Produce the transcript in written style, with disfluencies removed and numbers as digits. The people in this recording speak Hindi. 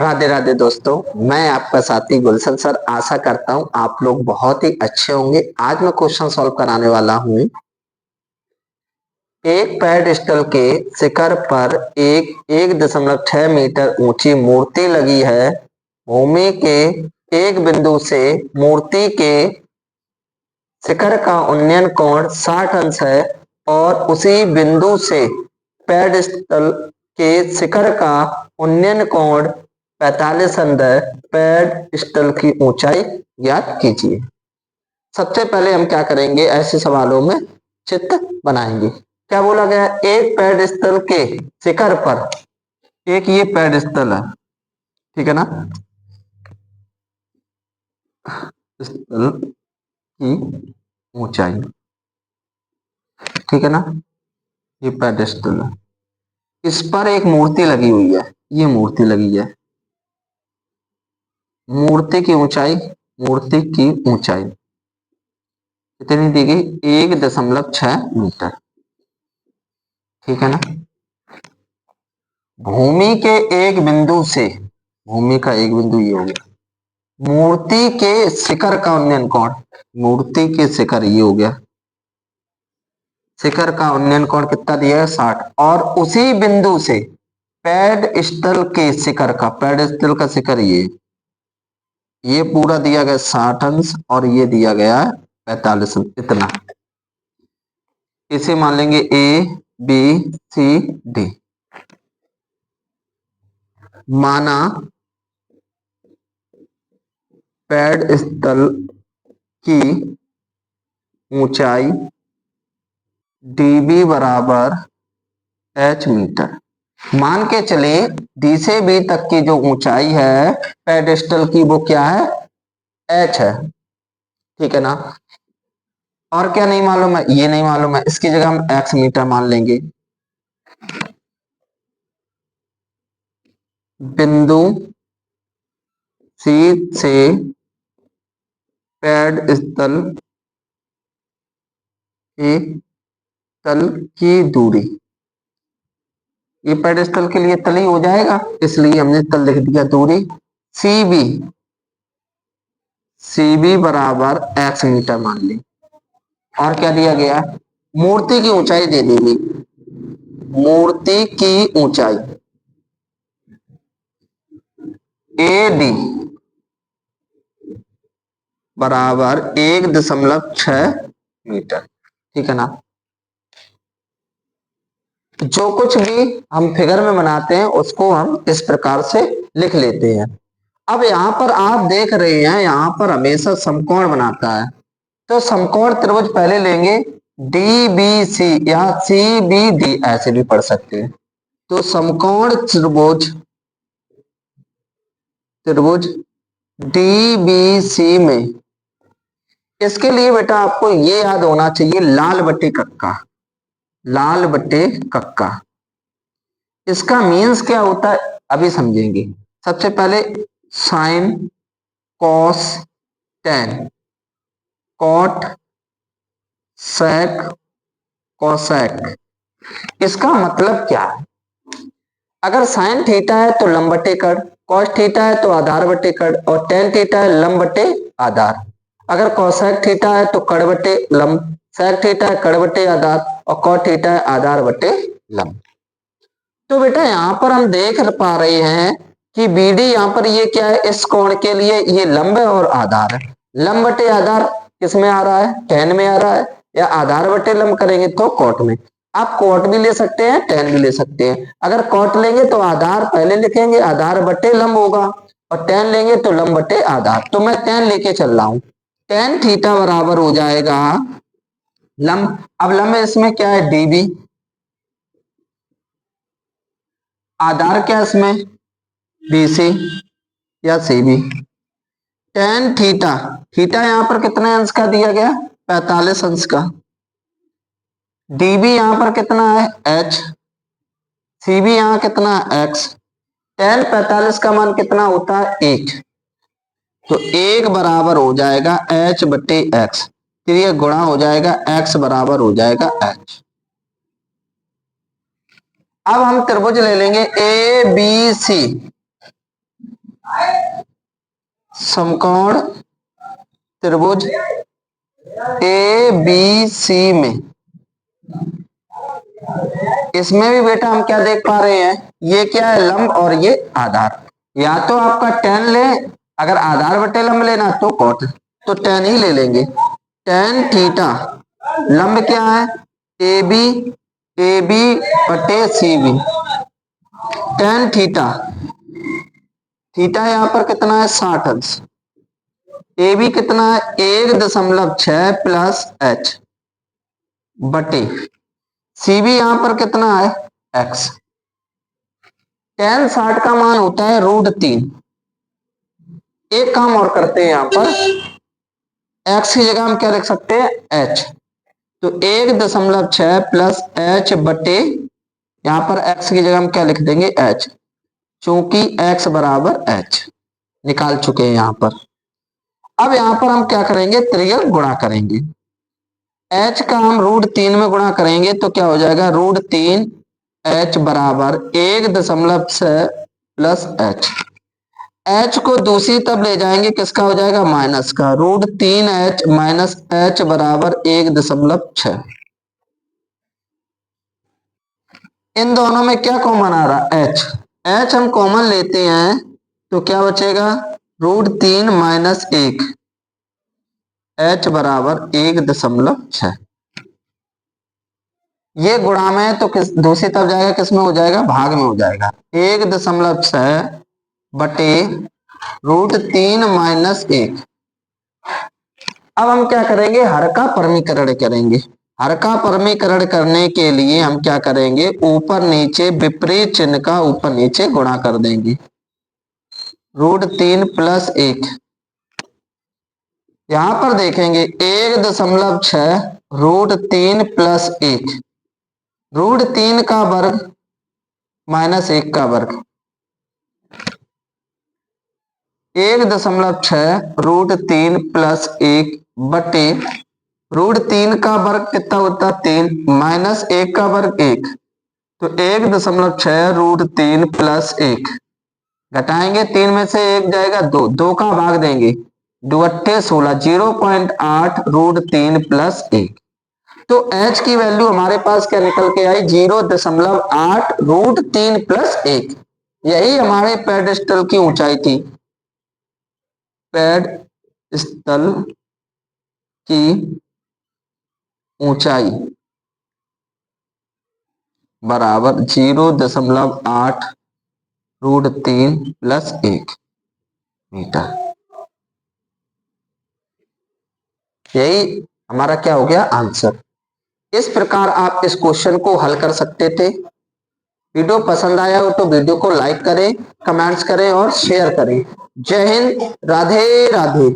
राधे राधे दोस्तों, मैं आपका साथी गुलशन सर। आशा करता हूँ आप लोग बहुत ही अच्छे होंगे। आज मैं क्वेश्चन सॉल्व कराने वाला हूँ। एक पेडस्टल के शिखर पर एक 1.6 मीटर ऊंची मूर्ति लगी है। भूमि के एक बिंदु से मूर्ति के शिखर का उन्नयन कोण 60 अंश है और उसी बिंदु से पेडस्टल के शिखर का उन्नयन कोण 45 अंश है। पेडस्टल की ऊंचाई ज्ञात कीजिए। सबसे पहले हम क्या करेंगे, ऐसे सवालों में चित्र बनाएंगे। क्या बोला गया? एक पेडस्टल के शिखर पर, एक ये पेडस्टल है, ठीक है ना, स्थल की ऊंचाई, ठीक है ना, ये पेडस्टल है। इस पर एक मूर्ति लगी हुई है, ये मूर्ति लगी है। मूर्ति की ऊंचाई, मूर्ति की ऊंचाई कितनी दी गई? 1.6 मीटर, ठीक है ना। भूमि के एक बिंदु से, भूमि का एक बिंदु ये हो गया, मूर्ति के शिखर का उन्नयन कोण, मूर्ति के शिखर ये हो गया, शिखर का उन्नयन कोण कितना दिया है? 60। और उसी बिंदु से पेडस्टल के शिखर का, पेडस्टल का शिखर ये पूरा दिया गया 60 अंश और ये दिया गया 45 अंश, इतना। इसे मान लेंगे ए बी सी डी। माना पेडस्टल की ऊंचाई डीबी बराबर एच मीटर। मान के चले डी से बी तक की जो ऊंचाई है पेडस्टल की, वो क्या है? एच है, ठीक है ना। और क्या नहीं मालूम है? ये नहीं मालूम है, इसकी जगह हम एक्स मीटर मान लेंगे। बिंदु सी से पेडस्टल की तल की दूरी, ये पेडस्टल के लिए तल ही हो जाएगा, इसलिए हमने तल लिख दिया। दूरी सी बी, सी बी बराबर एक्स मीटर मान ली। और क्या दिया गया? मूर्ति की ऊंचाई दे दी गई। मूर्ति की ऊंचाई ए डी बराबर 1.6 मीटर, ठीक है ना। जो कुछ भी हम फिगर में बनाते हैं उसको हम इस प्रकार से लिख लेते हैं। अब यहाँ पर आप देख रहे हैं, यहाँ पर हमेशा समकोण बनाता है, तो समकोण त्रिभुज पहले लेंगे डी बी सी, या सी बी डी ऐसे भी पढ़ सकते हैं। तो समकोण त्रिभुज, त्रिभुज डी बी सी में, इसके लिए बेटा आपको ये याद होना चाहिए, लाल बट्टे कक्का, लाल बट्टे कक्का। इसका मीन्स क्या होता है अभी समझेंगे। सबसे पहले साइन, कॉस, टेन, कॉट, सेक, कोसेक। इसका मतलब क्या है? अगर साइन थीटा है तो लंब बटे कड़, कॉस थीटा है तो आधार बटे कड़, और टेन थीटा है लंब बटे आधार। अगर कोसेक थीटा है तो कड़ बटे लंब, सेक थीटा है कड़ बटे आधार, और कॉट थीटा है आधार बटे लंब। तो बेटा यहाँ पर हम देख पा रहे हैं कि बीडी यहाँ पर ये क्या है? इस कोण के लिए ये लंब है और आधार है। लंब बटे आधार किस में आ रहा है? टेन में आ रहा है। या आधार बटे लंब करेंगे तो कॉट में। आप कॉट भी ले सकते हैं, टेन भी ले सकते हैं। अगर कॉट लेंगे तो आधार पहले लिखेंगे, आधार बटे लंब होगा, और टेन लेंगे तो लंब बटे आधार। तो मैं टेन लेके चल रहा हूं। टेन थीटा बराबर हो जाएगा लंब। अब लंब इसमें क्या है? डीबी। आधार क्या इसमें? बीसी या सीबी। टेन थीटा, थीटा यहां पर कितने अंश का दिया गया? 45 अंश का। डीबी यहां पर कितना है? एच। सीबी यहां कितना है? एक्स। टेन 45 का मान कितना होता है? 1। तो 1 बराबर हो जाएगा एच बटे एक्स, फिर ये गुणा हो जाएगा, एक्स बराबर हो जाएगा एच। अब हम त्रिभुज ले लेंगे ए बी सी। समकोण त्रिभुज ए बी सी में, इसमें भी बेटा हम क्या देख पा रहे हैं, ये क्या है, लंब और ये आधार। या तो आपका tan ले, अगर आधार बटे लंब लेना तो cot, तो tan ही ले लेंगे। tan थीटा, लंब क्या है ए बी बटे C B, tan theta, theta यहां पर कितना है 60 अंश, ए बी कितना है 1.6 प्लस एच बटे सी बी यहां पर कितना है एक्स। tan 60 का मान होता है √3। एक काम और करते हैं, यहां पर x की जगह हम क्या लिख सकते हैं h, तो 1.6 प्लस h बटे, यहां पर x की जगह हम क्या लिख देंगे h, क्योंकि x बराबर h निकाल चुके हैं यहां पर। अब यहां पर हम क्या करेंगे, त्रिज्या गुणा करेंगे, h का हम √3 में गुणा करेंगे तो क्या हो जाएगा √3 h बराबर 1.6 प्लस h, h को दूसरी तरफ ले जाएंगे, किसका हो जाएगा माइनस का, √3h माइनस h बराबर 1.6। इन दोनों में क्या कॉमन आ रहा h, h हम कॉमन लेते हैं तो क्या बचेगा √3 माइनस 1, h बराबर 1.6। ये गुणा में है तो किस दूसरी तरफ जाएगा, किस में हो जाएगा भाग में हो जाएगा, 1.6 बटे √3 माइनस 1। अब हम क्या करेंगे, हर का परमीकरण करेंगे। हर का परमीकरण करने के लिए हम क्या करेंगे, ऊपर नीचे विपरीत चिन्ह का ऊपर नीचे गुणा कर देंगे, √3 प्लस 1, यहां पर देखेंगे 1.6 √3 प्लस 1, √3 का वर्ग माइनस 1 का वर्ग, 1.6 √3 प्लस 1 बटे √3 का वर्ग कितना होता है 3, माइनस 1 का वर्ग 1, तो 1.6 √3 प्लस 1, घटाएंगे 3 में से 1 जाएगा 2, 2 का भाग देंगे, 2 अट्ठे 16, 0.8 √3 प्लस 1। तो h की वैल्यू हमारे पास क्या निकल के आई 0.8 √3 प्लस 1। यही हमारे पेडस्टल की ऊंचाई थी, पेडस्टल की ऊंचाई बराबर 0.8 √3 प्लस 1 मीटर। यही हमारा क्या हो गया आंसर। इस प्रकार आप इस क्वेश्चन को हल कर सकते थे। वीडियो पसंद आया हो तो वीडियो को लाइक करें, कमेंट्स करें और शेयर करें। जय हिंद, राधे राधे।